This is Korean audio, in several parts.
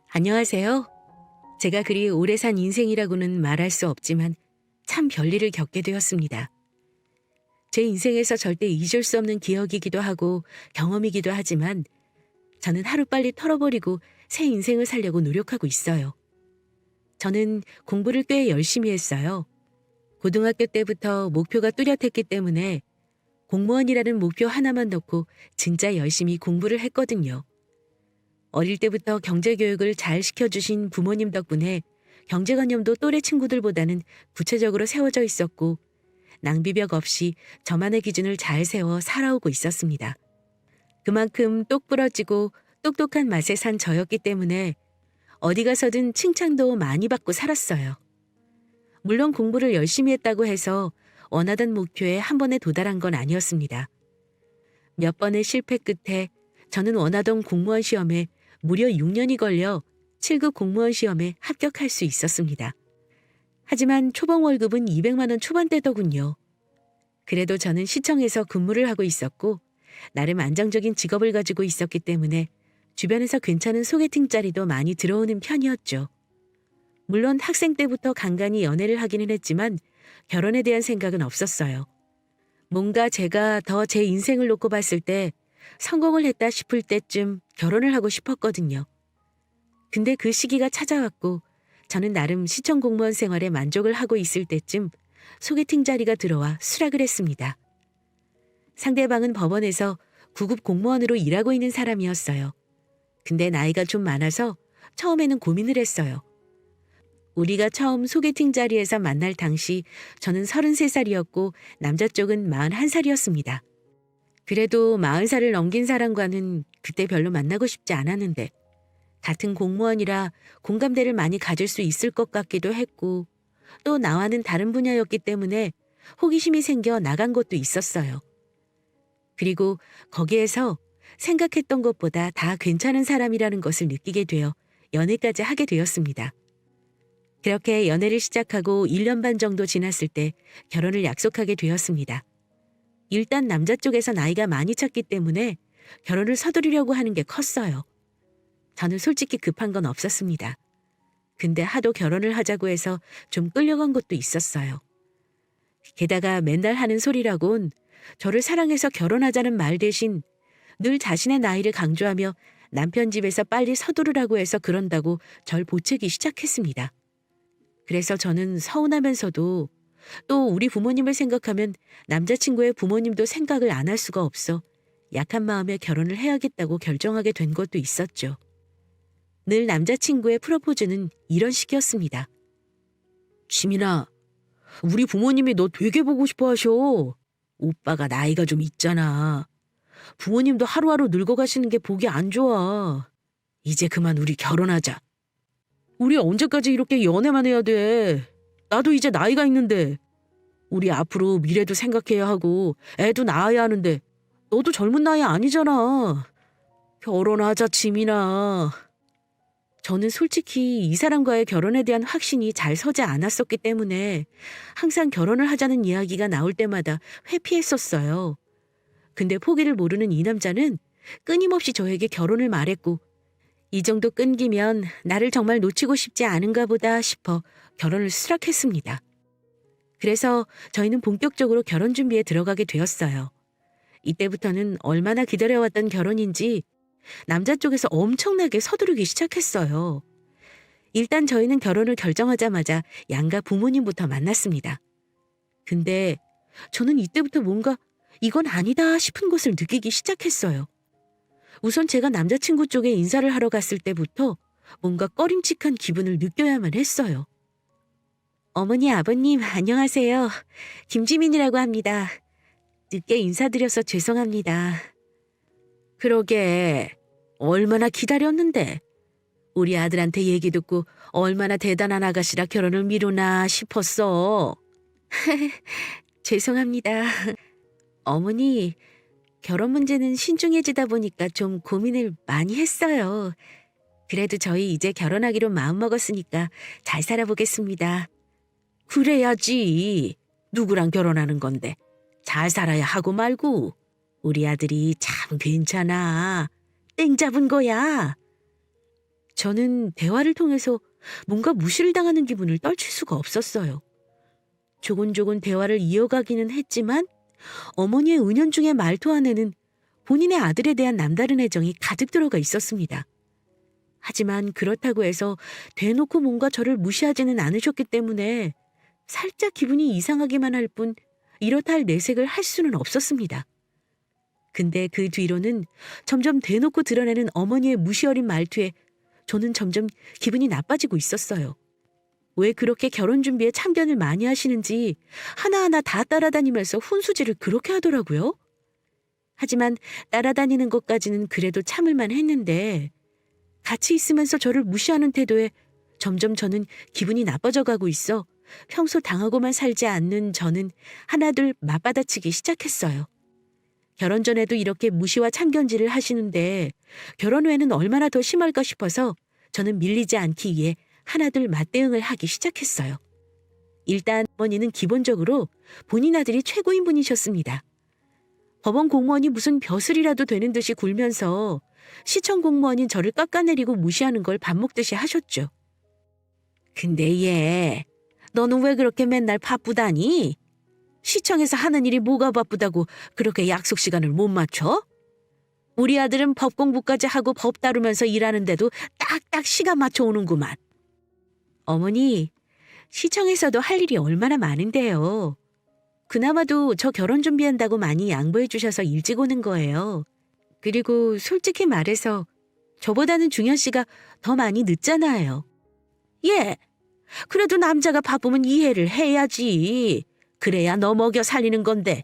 안녕하세요. 제가 그리 오래 산 인생이라고는 말할 수 없지만 참 별일을 겪게 되었습니다. 제 인생에서 절대 잊을 수 없는 기억이기도 하고 경험이기도 하지만 저는 하루빨리 털어버리고 새 인생을 살려고 노력하고 있어요. 저는 공부를 꽤 열심히 했어요. 고등학교 때부터 목표가 뚜렷했기 때문에 공무원이라는 목표 하나만 놓고 진짜 열심히 공부를 했거든요. 어릴 때부터 경제교육을 잘 시켜주신 부모님 덕분에 경제관념도 또래 친구들보다는 구체적으로 세워져 있었고 낭비벽 없이 저만의 기준을 잘 세워 살아오고 있었습니다. 그만큼 똑부러지고 똑똑한 맛에 산 저였기 때문에 어디 가서든 칭찬도 많이 받고 살았어요. 물론 공부를 열심히 했다고 해서 원하던 목표에 한 번에 도달한 건 아니었습니다. 몇 번의 실패 끝에 저는 원하던 공무원 시험에 무려 6년이 걸려 7급 공무원 시험에 합격할 수 있었습니다. 하지만 초봉 월급은 200만 원 초반대더군요. 그래도 저는 시청에서 근무를 하고 있었고 나름 안정적인 직업을 가지고 있었기 때문에 주변에서 괜찮은 소개팅 자리도 많이 들어오는 편이었죠. 물론 학생 때부터 간간히 연애를 하기는 했지만 결혼에 대한 생각은 없었어요. 뭔가 제가 더 제 인생을 놓고 봤을 때 성공을 했다 싶을 때쯤 결혼을 하고 싶었거든요. 근데 그 시기가 찾아왔고 저는 나름 시청 공무원 생활에 만족을 하고 있을 때쯤 소개팅 자리가 들어와 수락을 했습니다. 상대방은 법원에서 9급 공무원으로 일하고 있는 사람이었어요. 근데 나이가 좀 많아서 처음에는 고민을 했어요. 우리가 처음 소개팅 자리에서 만날 당시 저는 33살이었고 남자 쪽은 41살이었습니다. 그래도 40살을 넘긴 사람과는 그때 별로 만나고 싶지 않았는데 같은 공무원이라 공감대를 많이 가질 수 있을 것 같기도 했고 또 나와는 다른 분야였기 때문에 호기심이 생겨 나간 것도 있었어요. 그리고 거기에서 생각했던 것보다 다 괜찮은 사람이라는 것을 느끼게 되어 연애까지 하게 되었습니다. 그렇게 연애를 시작하고 1년 반 정도 지났을 때 결혼을 약속하게 되었습니다. 일단 남자 쪽에서 나이가 많이 찼기 때문에 결혼을 서두르려고 하는 게 컸어요. 저는 솔직히 급한 건 없었습니다. 근데 하도 결혼을 하자고 해서 좀 끌려간 것도 있었어요. 게다가 맨날 하는 소리라곤 저를 사랑해서 결혼하자는 말 대신 늘 자신의 나이를 강조하며 남편 집에서 빨리 서두르라고 해서 그런다고 절 보채기 시작했습니다. 그래서 저는 서운하면서도 또 우리 부모님을 생각하면 남자친구의 부모님도 생각을 안 할 수가 없어 약한 마음에 결혼을 해야겠다고 결정하게 된 것도 있었죠. 늘 남자친구의 프로포즈는 이런 식이었습니다. 지민아, 우리 부모님이 너 되게 보고 싶어 하셔. 오빠가 나이가 좀 있잖아. 부모님도 하루하루 늙어가시는 게 보기 안 좋아. 이제 그만 우리 결혼하자. 우리 언제까지 이렇게 연애만 해야 돼. 나도 이제 나이가 있는데. 우리 앞으로 미래도 생각해야 하고 애도 낳아야 하는데 너도 젊은 나이 아니잖아. 결혼하자, 지민아. 저는 솔직히 이 사람과의 결혼에 대한 확신이 잘 서지 않았었기 때문에 항상 결혼을 하자는 이야기가 나올 때마다 회피했었어요. 근데 포기를 모르는 이 남자는 끊임없이 저에게 결혼을 말했고 이 정도 끈기면 나를 정말 놓치고 싶지 않은가 보다 싶어 결혼을 수락했습니다. 그래서 저희는 본격적으로 결혼 준비에 들어가게 되었어요. 이때부터는 얼마나 기다려왔던 결혼인지 남자 쪽에서 엄청나게 서두르기 시작했어요. 일단 저희는 결혼을 결정하자마자 양가 부모님부터 만났습니다. 근데 저는 이때부터 뭔가 이건 아니다 싶은 것을 느끼기 시작했어요. 우선 제가 남자친구 쪽에 인사를 하러 갔을 때부터 뭔가 꺼림칙한 기분을 느껴야만 했어요. 어머니, 아버님, 안녕하세요. 김지민이라고 합니다. 늦게 인사드려서 죄송합니다. 그러게, 얼마나 기다렸는데. 우리 아들한테 얘기 듣고 얼마나 대단한 아가씨라 결혼을 미루나 싶었어. 죄송합니다. 어머니, 결혼 문제는 신중해지다 보니까 좀 고민을 많이 했어요. 그래도 저희 이제 결혼하기로 마음먹었으니까 잘 살아보겠습니다. 그래야지. 누구랑 결혼하는 건데. 잘 살아야 하고 말고. 우리 아들이 참 괜찮아. 땡 잡은 거야. 저는 대화를 통해서 뭔가 무시를 당하는 기분을 떨칠 수가 없었어요. 조곤조곤 대화를 이어가기는 했지만 어머니의 은연중의 말투 안에는 본인의 아들에 대한 남다른 애정이 가득 들어가 있었습니다. 하지만 그렇다고 해서 대놓고 뭔가 저를 무시하지는 않으셨기 때문에 살짝 기분이 이상하기만 할 뿐 이렇다 할 내색을 할 수는 없었습니다. 근데 그 뒤로는 점점 대놓고 드러내는 어머니의 무시 어린 말투에 저는 점점 기분이 나빠지고 있었어요. 왜 그렇게 결혼 준비에 참견을 많이 하시는지 하나하나 다 따라다니면서 훈수질을 그렇게 하더라고요. 하지만 따라다니는 것까지는 그래도 참을만 했는데 같이 있으면서 저를 무시하는 태도에 점점 저는 기분이 나빠져 가고 있어 평소 당하고만 살지 않는 저는 하나둘 맞받아치기 시작했어요. 결혼 전에도 이렇게 무시와 참견질을 하시는데 결혼 후에는 얼마나 더 심할까 싶어서 저는 밀리지 않기 위해 하나둘 맞대응을 하기 시작했어요. 일단 어머니는 기본적으로 본인 아들이 최고인 분이셨습니다. 법원 공무원이 무슨 벼슬이라도 되는 듯이 굴면서 시청 공무원인 저를 깎아내리고 무시하는 걸 밥 먹듯이 하셨죠. 근데 얘, 너는 왜 그렇게 맨날 바쁘다니? 시청에서 하는 일이 뭐가 바쁘다고 그렇게 약속 시간을 못 맞춰? 우리 아들은 법 공부까지 하고 법 다루면서 일하는데도 딱딱 시간 맞춰 오는구만. 어머니, 시청에서도 할 일이 얼마나 많은데요. 그나마도 저 결혼 준비한다고 많이 양보해 주셔서 일찍 오는 거예요. 그리고 솔직히 말해서 저보다는 중현 씨가 더 많이 늦잖아요. 예, 그래도 남자가 바쁘면 이해를 해야지. 그래야 너 먹여 살리는 건데.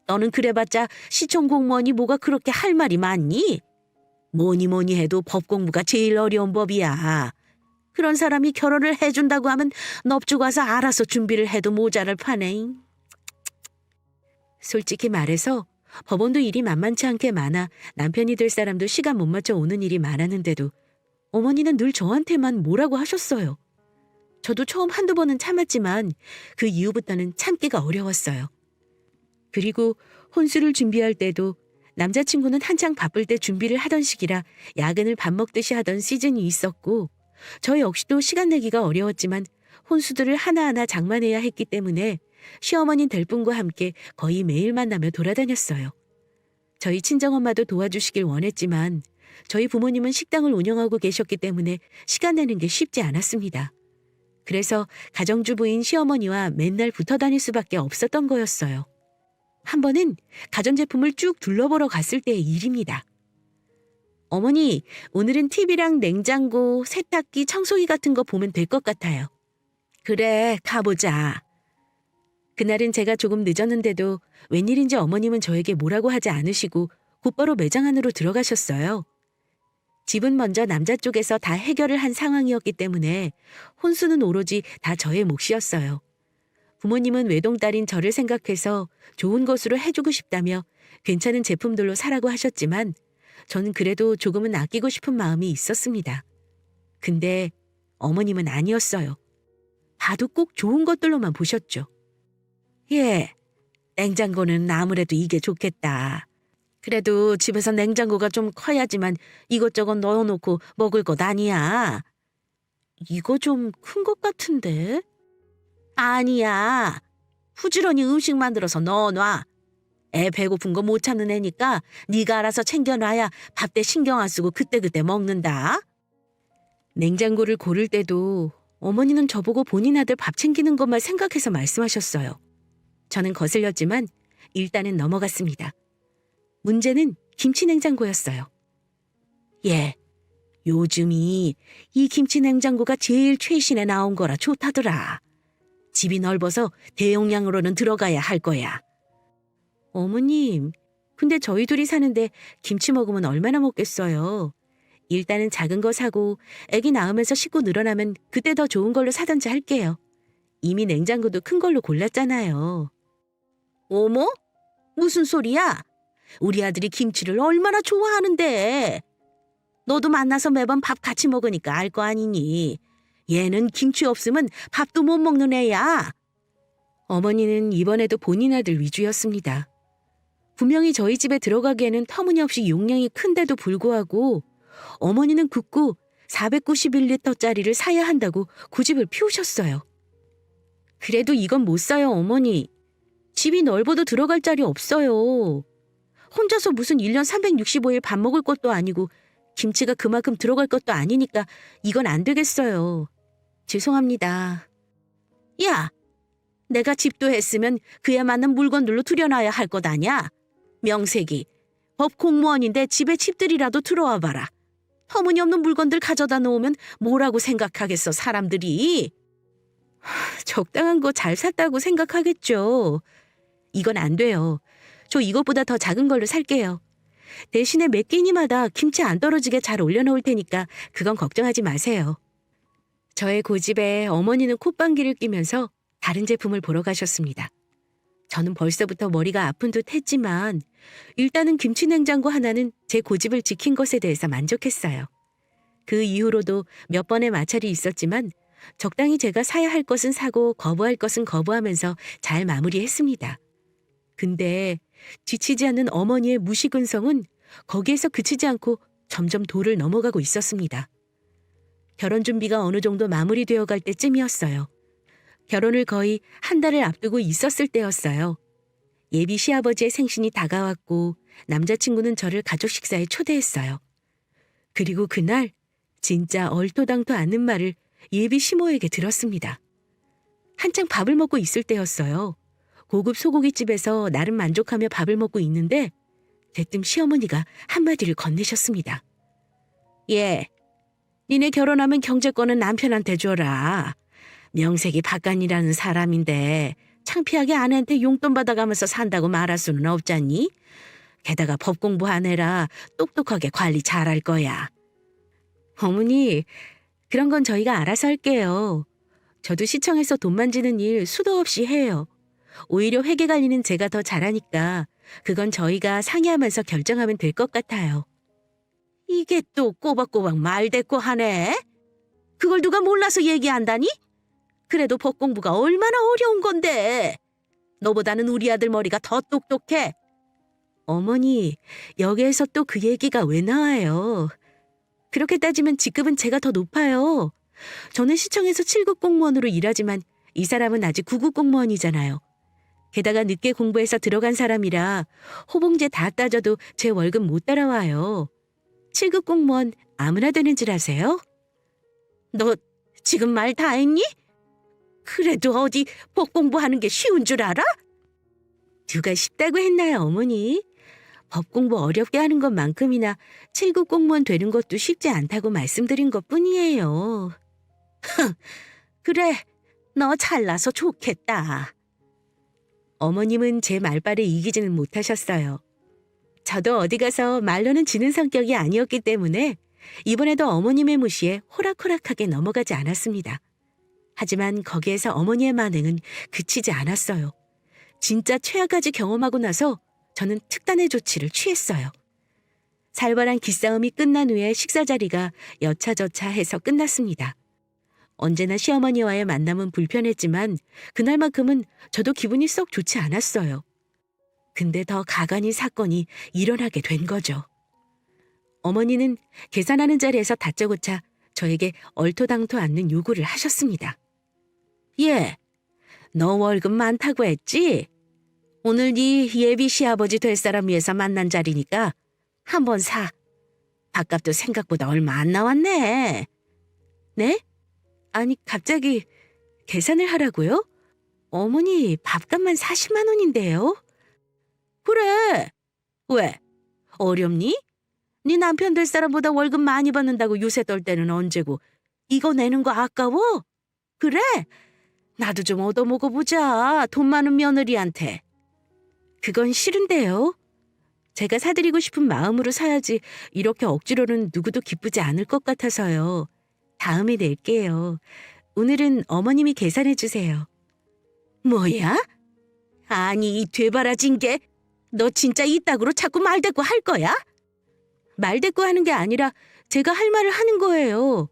너는 그래봤자 시청 공무원이 뭐가 그렇게 할 말이 많니? 뭐니 뭐니 해도 법 공부가 제일 어려운 법이야. 그런 사람이 결혼을 해준다고 하면 넙죽 와서 알아서 준비를 해도 모자랄 판에. 솔직히 말해서 법원도 일이 만만치 않게 많아 남편이 될 사람도 시간 못 맞춰 오는 일이 많았는데도 어머니는 늘 저한테만 뭐라고 하셨어요. 저도 처음 한두 번은 참았지만 그 이후부터는 참기가 어려웠어요. 그리고 혼수를 준비할 때도 남자친구는 한창 바쁠 때 준비를 하던 시기라 야근을 밥 먹듯이 하던 시즌이 있었고 저 역시도 시간 내기가 어려웠지만 혼수들을 하나하나 장만해야 했기 때문에 시어머니 될 분과 함께 거의 매일 만나며 돌아다녔어요. 저희 친정엄마도 도와주시길 원했지만 저희 부모님은 식당을 운영하고 계셨기 때문에 시간 내는 게 쉽지 않았습니다. 그래서 가정주부인 시어머니와 맨날 붙어 다닐 수밖에 없었던 거였어요. 한 번은 가전제품을 쭉 둘러보러 갔을 때의 일입니다. 어머니, 오늘은 TV랑 냉장고, 세탁기, 청소기 같은 거 보면 될 것 같아요. 그래, 가보자. 그날은 제가 조금 늦었는데도 웬일인지 어머님은 저에게 뭐라고 하지 않으시고 곧바로 매장 안으로 들어가셨어요. 집은 먼저 남자 쪽에서 다 해결을 한 상황이었기 때문에 혼수는 오로지 다 저의 몫이었어요. 부모님은 외동딸인 저를 생각해서 좋은 것으로 해주고 싶다며 괜찮은 제품들로 사라고 하셨지만 저는 그래도 조금은 아끼고 싶은 마음이 있었습니다. 근데 어머님은 아니었어요. 봐도 꼭 좋은 것들로만 보셨죠. 예, 냉장고는 아무래도 이게 좋겠다. 그래도 집에서 냉장고가 좀 커야지만 이것저것 넣어놓고 먹을 것 아니야. 이거 좀 큰 것 같은데? 아니야. 부지런히 음식 만들어서 넣어놔. 애 배고픈 거 못 참는 애니까 네가 알아서 챙겨놔야 밥 때 신경 안 쓰고 그때그때 먹는다. 냉장고를 고를 때도 어머니는 저보고 본인 아들 밥 챙기는 것만 생각해서 말씀하셨어요. 저는 거슬렸지만 일단은 넘어갔습니다. 문제는 김치 냉장고였어요. 예, 요즘이 이 김치 냉장고가 제일 최신에 나온 거라 좋다더라. 집이 넓어서 대용량으로는 들어가야 할 거야. 어머님, 근데 저희 둘이 사는데 김치 먹으면 얼마나 먹겠어요. 일단은 작은 거 사고 애기 낳으면서 식구 늘어나면 그때 더 좋은 걸로 사든지 할게요. 이미 냉장고도 큰 걸로 골랐잖아요. 어머? 무슨 소리야? 우리 아들이 김치를 얼마나 좋아하는데. 너도 만나서 매번 밥 같이 먹으니까 알 거 아니니. 얘는 김치 없으면 밥도 못 먹는 애야. 어머니는 이번에도 본인 아들 위주였습니다. 분명히 저희 집에 들어가기에는 터무니없이 용량이 큰데도 불구하고 어머니는 굳고 491리터짜리를 사야 한다고 고집을 피우셨어요. 그래도 이건 못 사요, 어머니. 집이 넓어도 들어갈 자리 없어요. 혼자서 무슨 1년 365일 밥 먹을 것도 아니고 김치가 그만큼 들어갈 것도 아니니까 이건 안 되겠어요. 죄송합니다. 야, 내가 집도 했으면 그에 맞는 물건들로 들여놔야 할 것 아냐? 명색이 법 공무원인데 집에 집들이라도 들어와 봐라. 터무니없는 물건들 가져다 놓으면 뭐라고 생각하겠어, 사람들이. 적당한 거 잘 샀다고 생각하겠죠. 이건 안 돼요. 저 이것보다 더 작은 걸로 살게요. 대신에 몇 끼니마다 김치 안 떨어지게 잘 올려놓을 테니까 그건 걱정하지 마세요. 저의 고집에 어머니는 콧방귀를 뀌면서 다른 제품을 보러 가셨습니다. 저는 벌써부터 머리가 아픈 듯 했지만 일단은 김치냉장고 하나는 제 고집을 지킨 것에 대해서 만족했어요. 그 이후로도 몇 번의 마찰이 있었지만 적당히 제가 사야 할 것은 사고 거부할 것은 거부하면서 잘 마무리했습니다. 근데 지치지 않는 어머니의 무시근성은 거기에서 그치지 않고 점점 도를 넘어가고 있었습니다. 결혼 준비가 어느 정도 마무리되어 갈 때쯤이었어요. 결혼을 거의 한 달을 앞두고 있었을 때였어요. 예비 시아버지의 생신이 다가왔고 남자친구는 저를 가족 식사에 초대했어요. 그리고 그날 진짜 얼토당토 않는 말을 예비 시모에게 들었습니다. 한창 밥을 먹고 있을 때였어요. 고급 소고기집에서 나름 만족하며 밥을 먹고 있는데 대뜸 시어머니가 한마디를 건네셨습니다. 예, 니네 결혼하면 경제권은 남편한테 줘라. 명색이 박간이라는 사람인데 창피하게 아내한테 용돈 받아가면서 산다고 말할 수는 없잖니? 게다가 법 공부한 애라 똑똑하게 관리 잘할 거야. 어머니, 그런 건 저희가 알아서 할게요. 저도 시청에서 돈 만지는 일 수도 없이 해요. 오히려 회계 관리는 제가 더 잘하니까 그건 저희가 상의하면서 결정하면 될 것 같아요. 이게 또 꼬박꼬박 말대꾸하네. 그걸 누가 몰라서 얘기한다니? 그래도 법 공부가 얼마나 어려운 건데. 너보다는 우리 아들 머리가 더 똑똑해. 어머니, 여기에서 또 그 얘기가 왜 나와요? 그렇게 따지면 직급은 제가 더 높아요. 저는 시청에서 7급 공무원으로 일하지만 이 사람은 아직 9급 공무원이잖아요. 게다가 늦게 공부해서 들어간 사람이라 호봉제 다 따져도 제 월급 못 따라와요. 7급 공무원 아무나 되는 줄 아세요? 너 지금 말 다 했니? 그래도 어디 법 공부하는 게 쉬운 줄 알아? 누가 쉽다고 했나요, 어머니? 법 공부 어렵게 하는 것만큼이나 7급 공무원 되는 것도 쉽지 않다고 말씀드린 것뿐이에요. 그래, 너 잘나서 좋겠다. 어머님은 제 말발에 이기지는 못하셨어요. 저도 어디 가서 말로는 지는 성격이 아니었기 때문에 이번에도 어머님의 무시에 호락호락하게 넘어가지 않았습니다. 하지만 거기에서 어머니의 만행은 그치지 않았어요. 진짜 최악까지 경험하고 나서 저는 특단의 조치를 취했어요. 살벌한 기싸움이 끝난 후에 식사 자리가 여차저차 해서 끝났습니다. 언제나 시어머니와의 만남은 불편했지만 그날만큼은 저도 기분이 썩 좋지 않았어요. 근데 더 가관인 사건이 일어나게 된 거죠. 어머니는 계산하는 자리에서 다짜고짜 저에게 얼토당토 않는 요구를 하셨습니다. 예, 너 월급 많다고 했지? 오늘 네 예비 시아버지 될 사람 위해서 만난 자리니까 한번 사. 밥값도 생각보다 얼마 안 나왔네. 네? 아니 갑자기 계산을 하라고요? 어머니 밥값만 40만 원인데요. 그래. 왜? 어렵니? 네 남편 될 사람보다 월급 많이 받는다고 요새 떨 때는 언제고 이거 내는 거 아까워? 그래? 나도 좀 얻어먹어보자. 돈 많은 며느리한테. 그건 싫은데요. 제가 사드리고 싶은 마음으로 사야지 이렇게 억지로는 누구도 기쁘지 않을 것 같아서요. 다음에 낼게요. 오늘은 어머님이 계산해 주세요. 뭐야? 아니 이 되바라진 게 너 진짜 이따구로 자꾸 말대꾸 할 거야? 말대꾸 하는 게 아니라 제가 할 말을 하는 거예요.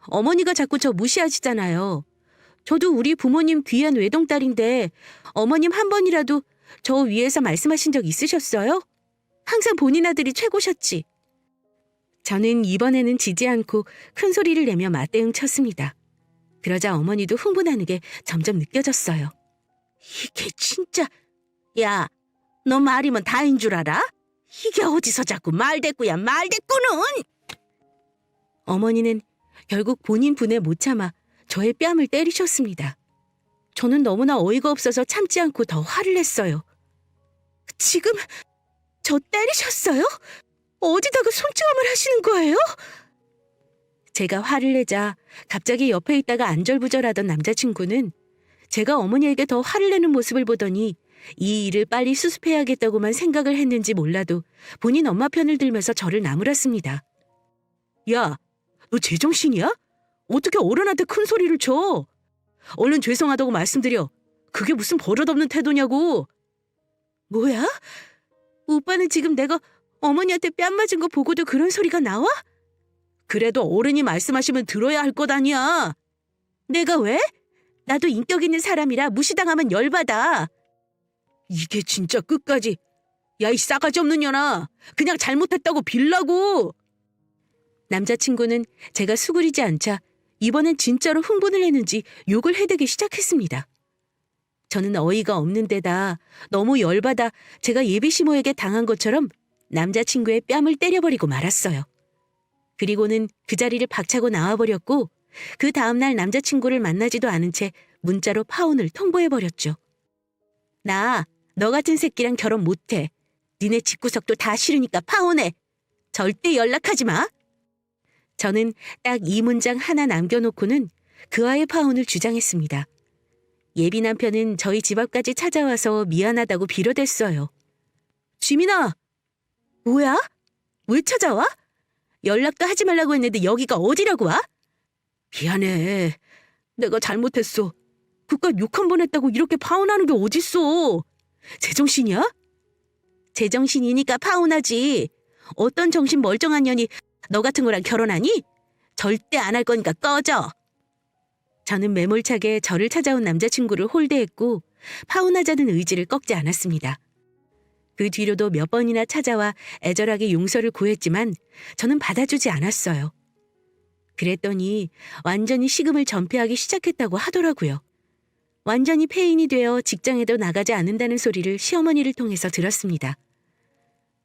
어머니가 자꾸 저 무시하시잖아요. 저도 우리 부모님 귀한 외동딸인데 어머님 한 번이라도 저 위에서 말씀하신 적 있으셨어요? 항상 본인 아들이 최고셨지. 저는 이번에는 지지 않고 큰 소리를 내며 맞대응 쳤습니다. 그러자 어머니도 흥분하는 게 점점 느껴졌어요. 이게 진짜... 야, 너 말이면 다인 줄 알아? 이게 어디서 자꾸 말대꾸야, 말대꾸는! 어머니는 결국 본인 분에 못 참아 저의 뺨을 때리셨습니다. 저는 너무나 어이가 없어서 참지 않고 더 화를 냈어요. 지금 저 때리셨어요? 어디다가 손찌검을 하시는 거예요? 제가 화를 내자 갑자기 옆에 있다가 안절부절하던 남자친구는 제가 어머니에게 더 화를 내는 모습을 보더니 이 일을 빨리 수습해야겠다고만 생각을 했는지 몰라도 본인 엄마 편을 들면서 저를 나무랐습니다. 야, 너 제정신이야? 어떻게 어른한테 큰 소리를 쳐? 얼른 죄송하다고 말씀드려. 그게 무슨 버릇없는 태도냐고. 뭐야? 오빠는 지금 내가 어머니한테 뺨 맞은 거 보고도 그런 소리가 나와? 그래도 어른이 말씀하시면 들어야 할 것 아니야. 내가 왜? 나도 인격 있는 사람이라 무시당하면 열받아. 이게 진짜 끝까지. 야, 이 싸가지 없는 년아. 그냥 잘못했다고 빌라고. 남자친구는 제가 수그리지 않자 이번엔 진짜로 흥분을 했는지 욕을 해대기 시작했습니다. 저는 어이가 없는 데다 너무 열받아 제가 예비시모에게 당한 것처럼 남자친구의 뺨을 때려버리고 말았어요. 그리고는 그 자리를 박차고 나와버렸고 그 다음날 남자친구를 만나지도 않은 채 문자로 파혼을 통보해버렸죠. 나 너 같은 새끼랑 결혼 못해. 니네 집구석도 다 싫으니까 파혼해. 절대 연락하지 마. 저는 딱 이 문장 하나 남겨놓고는 그와의 파혼을 주장했습니다. 예비 남편은 저희 집 앞까지 찾아와서 미안하다고 빌어댔어요. 지민아, 뭐야? 왜 찾아와? 연락도 하지 말라고 했는데 여기가 어디라고 와? 미안해. 내가 잘못했어. 그깟 욕 한 번 했다고 이렇게 파혼하는 게 어딨어. 제정신이야? 제정신이니까 파혼하지. 어떤 정신 멀쩡한 년이 너 같은 거랑 결혼하니? 절대 안 할 거니까 꺼져. 저는 매몰차게 저를 찾아온 남자친구를 홀대했고 파혼하자는 의지를 꺾지 않았습니다. 그 뒤로도 몇 번이나 찾아와 애절하게 용서를 구했지만 저는 받아주지 않았어요. 그랬더니 완전히 식음을 전폐하기 시작했다고 하더라고요. 완전히 폐인이 되어 직장에도 나가지 않는다는 소리를 시어머니를 통해서 들었습니다.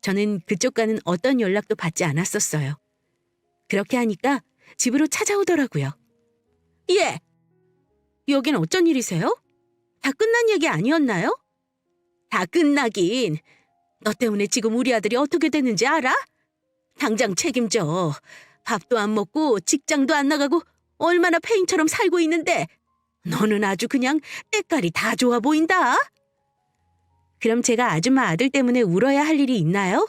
저는 그쪽과는 어떤 연락도 받지 않았었어요. 그렇게 하니까 집으로 찾아오더라고요. 예! 여긴 어쩐 일이세요? 다 끝난 얘기 아니었나요? 다 끝나긴. 너 때문에 지금 우리 아들이 어떻게 됐는지 알아? 당장 책임져. 밥도 안 먹고 직장도 안 나가고 얼마나 폐인처럼 살고 있는데 너는 아주 그냥 때깔이 다 좋아 보인다. 그럼 제가 아줌마 아들 때문에 울어야 할 일이 있나요?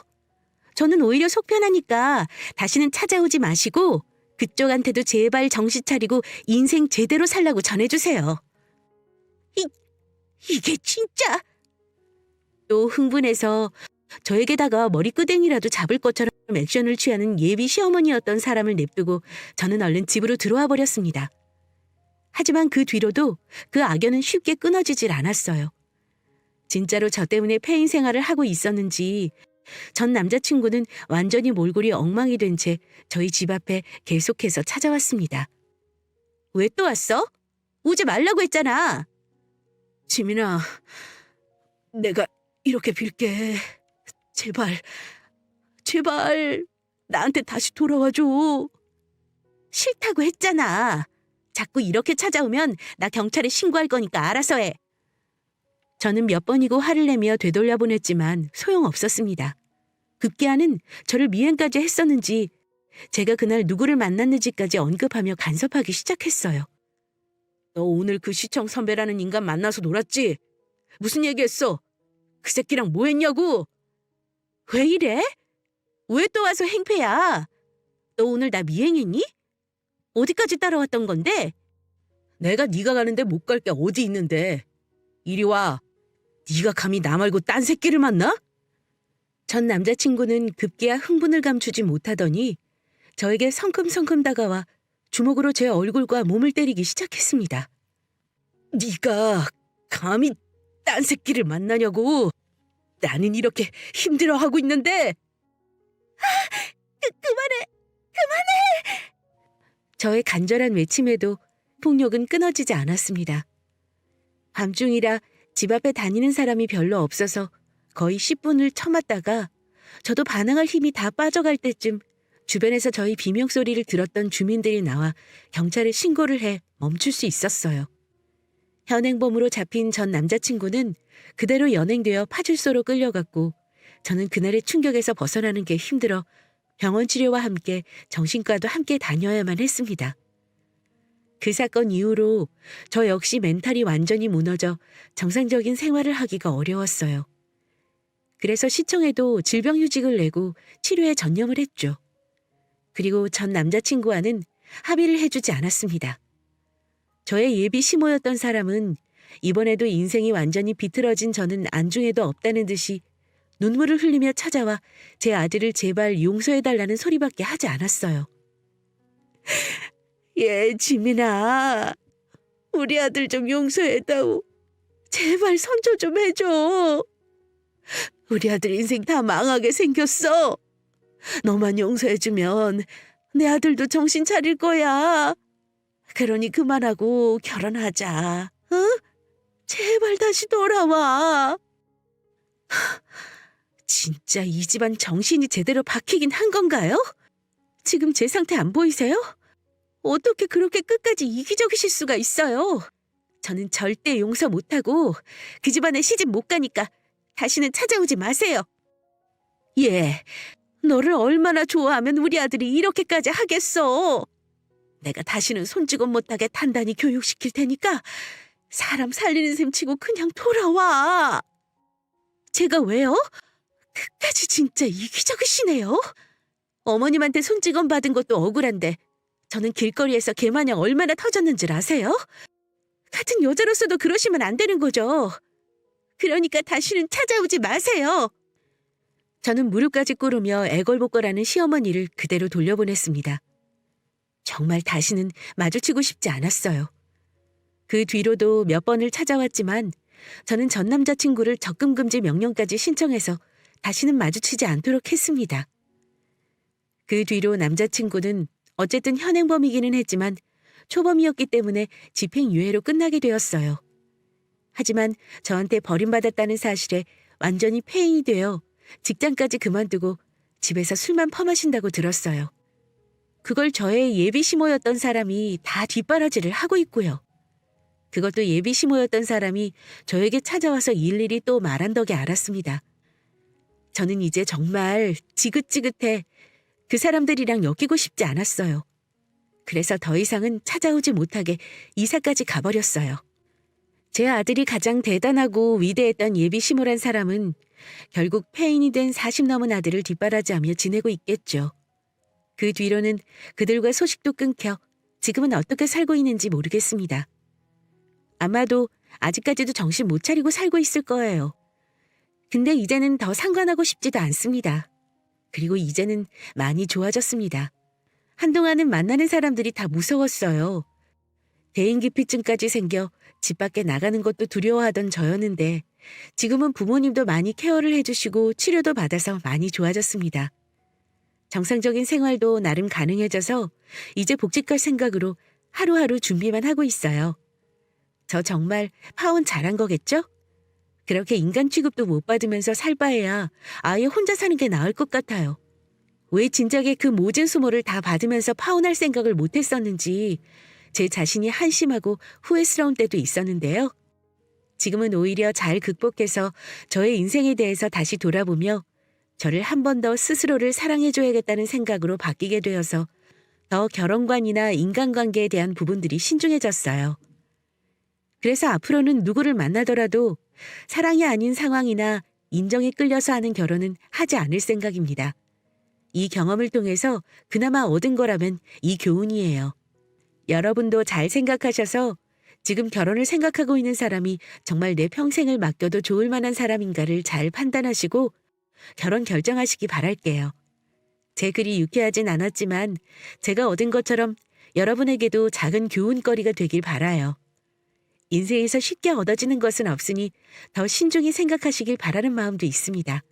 저는 오히려 속편하니까 다시는 찾아오지 마시고 그쪽한테도 제발 정신 차리고 인생 제대로 살라고 전해주세요. 이게 진짜... 또 흥분해서 저에게다가 머리끄댕이라도 잡을 것처럼 액션을 취하는 예비 시어머니였던 사람을 냅두고 저는 얼른 집으로 들어와 버렸습니다. 하지만 그 뒤로도 그 악연은 쉽게 끊어지질 않았어요. 진짜로 저 때문에 폐인 생활을 하고 있었는지 전 남자친구는 완전히 몰골이 엉망이 된 채 저희 집 앞에 계속해서 찾아왔습니다. 왜 또 왔어? 오지 말라고 했잖아. 지민아, 내가 이렇게 빌게. 제발, 제발 나한테 다시 돌아와줘. 싫다고 했잖아. 자꾸 이렇게 찾아오면 나 경찰에 신고할 거니까 알아서 해. 저는 몇 번이고 화를 내며 되돌려보냈지만 소용없었습니다. 급기야는 저를 미행까지 했었는지 제가 그날 누구를 만났는지까지 언급하며 간섭하기 시작했어요. 너 오늘 그 시청 선배라는 인간 만나서 놀았지? 무슨 얘기했어? 그 새끼랑 뭐 했냐고? 왜 이래? 왜 또 와서 행패야? 너 오늘 나 미행했니? 어디까지 따라왔던 건데? 내가 네가 가는데 못 갈 게 어디 있는데. 이리 와. 네가 감히 나 말고 딴 새끼를 만나? 전 남자친구는 급기야 흥분을 감추지 못하더니 저에게 성큼성큼 다가와 주먹으로 제 얼굴과 몸을 때리기 시작했습니다. 네가 감히 딴 새끼를 만나냐고. 나는 이렇게 힘들어하고 있는데. 그만해. 저의 간절한 외침에도 폭력은 끊어지지 않았습니다. 밤중이라 집 앞에 다니는 사람이 별로 없어서 거의 10분을 참았다가 저도 반항할 힘이 다 빠져갈 때쯤 주변에서 저희 비명소리를 들었던 주민들이 나와 경찰에 신고를 해 멈출 수 있었어요. 현행범으로 잡힌 전 남자친구는 그대로 연행되어 파출소로 끌려갔고 저는 그날의 충격에서 벗어나는 게 힘들어 병원 치료와 함께 정신과도 함께 다녀야만 했습니다. 그 사건 이후로 저 역시 멘탈이 완전히 무너져 정상적인 생활을 하기가 어려웠어요. 그래서 시청에도 질병휴직을 내고 치료에 전념을 했죠. 그리고 전 남자친구와는 합의를 해주지 않았습니다. 저의 예비 시모였던 사람은 이번에도 인생이 완전히 비틀어진 저는 안중에도 없다는 듯이 눈물을 흘리며 찾아와 제 아들을 제발 용서해달라는 소리밖에 하지 않았어요. 지민아. 우리 아들 좀 용서해다오. 제발 선처 좀 해줘. 우리 아들 인생 다 망하게 생겼어. 너만 용서해주면 내 아들도 정신 차릴 거야. 그러니 그만하고 결혼하자. 응? 제발 다시 돌아와. 진짜 이 집안 정신이 제대로 박히긴 한 건가요? 지금 제 상태 안 보이세요? 어떻게 그렇게 끝까지 이기적이실 수가 있어요? 저는 절대 용서 못하고 그 집안에 시집 못 가니까 다시는 찾아오지 마세요. 너를 얼마나 좋아하면 우리 아들이 이렇게까지 하겠어. 내가 다시는 손찌검 못하게 단단히 교육시킬 테니까 사람 살리는 셈 치고 그냥 돌아와. 제가 왜요? 끝까지 진짜 이기적이시네요. 어머님한테 손찌검 받은 것도 억울한데 저는 길거리에서 개마냥 얼마나 터졌는 줄 아세요? 같은 여자로서도 그러시면 안 되는 거죠. 그러니까 다시는 찾아오지 마세요. 저는 무릎까지 꿇으며 애걸복걸하는 시어머니를 그대로 돌려보냈습니다. 정말 다시는 마주치고 싶지 않았어요. 그 뒤로도 몇 번을 찾아왔지만 저는 전 남자친구를 접근금지 명령까지 신청해서 다시는 마주치지 않도록 했습니다. 그 뒤로 남자친구는 어쨌든 현행범이기는 했지만 초범이었기 때문에 집행유예로 끝나게 되었어요. 하지만 저한테 버림받았다는 사실에 완전히 폐인이 되어 직장까지 그만두고 집에서 술만 퍼마신다고 들었어요. 그걸 저의 예비 시모였던 사람이 다 뒷바라지를 하고 있고요. 그것도 예비 시모였던 사람이 저에게 찾아와서 일일이 또 말한 덕에 알았습니다. 저는 이제 정말 지긋지긋해 그 사람들이랑 엮이고 싶지 않았어요. 그래서 더 이상은 찾아오지 못하게 이사까지 가버렸어요. 제 아들이 가장 대단하고 위대했던 예비 시모란 사람은 결국 폐인이 된 40 넘은 아들을 뒷바라지하며 지내고 있겠죠. 그 뒤로는 그들과 소식도 끊겨 지금은 어떻게 살고 있는지 모르겠습니다. 아마도 아직까지도 정신 못 차리고 살고 있을 거예요. 근데 이제는 더 상관하고 싶지도 않습니다. 그리고 이제는 많이 좋아졌습니다. 한동안은 만나는 사람들이 다 무서웠어요. 대인기피증까지 생겨 집 밖에 나가는 것도 두려워하던 저였는데 지금은 부모님도 많이 케어를 해주시고 치료도 받아서 많이 좋아졌습니다. 정상적인 생활도 나름 가능해져서 이제 복직 갈 생각으로 하루하루 준비만 하고 있어요. 저 정말 파혼 잘한 거겠죠? 그렇게 인간 취급도 못 받으면서 살 바에야 아예 혼자 사는 게 나을 것 같아요. 왜 진작에 그 모진 수모를 다 받으면서 파혼할 생각을 못 했었는지 제 자신이 한심하고 후회스러운 때도 있었는데요. 지금은 오히려 잘 극복해서 저의 인생에 대해서 다시 돌아보며 저를 한 번 더 스스로를 사랑해줘야겠다는 생각으로 바뀌게 되어서 더 결혼관이나 인간관계에 대한 부분들이 신중해졌어요. 그래서 앞으로는 누구를 만나더라도 사랑이 아닌 상황이나 인정에 끌려서 하는 결혼은 하지 않을 생각입니다. 이 경험을 통해서 그나마 얻은 거라면 이 교훈이에요. 여러분도 잘 생각하셔서 지금 결혼을 생각하고 있는 사람이 정말 내 평생을 맡겨도 좋을 만한 사람인가를 잘 판단하시고 결혼 결정하시기 바랄게요. 제 글이 유쾌하진 않았지만 제가 얻은 것처럼 여러분에게도 작은 교훈거리가 되길 바라요. 인생에서 쉽게 얻어지는 것은 없으니 더 신중히 생각하시길 바라는 마음도 있습니다.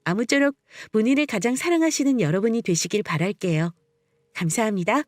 아무쪼록 본인을 가장 사랑하시는 여러분이 되시길 바랄게요. 감사합니다.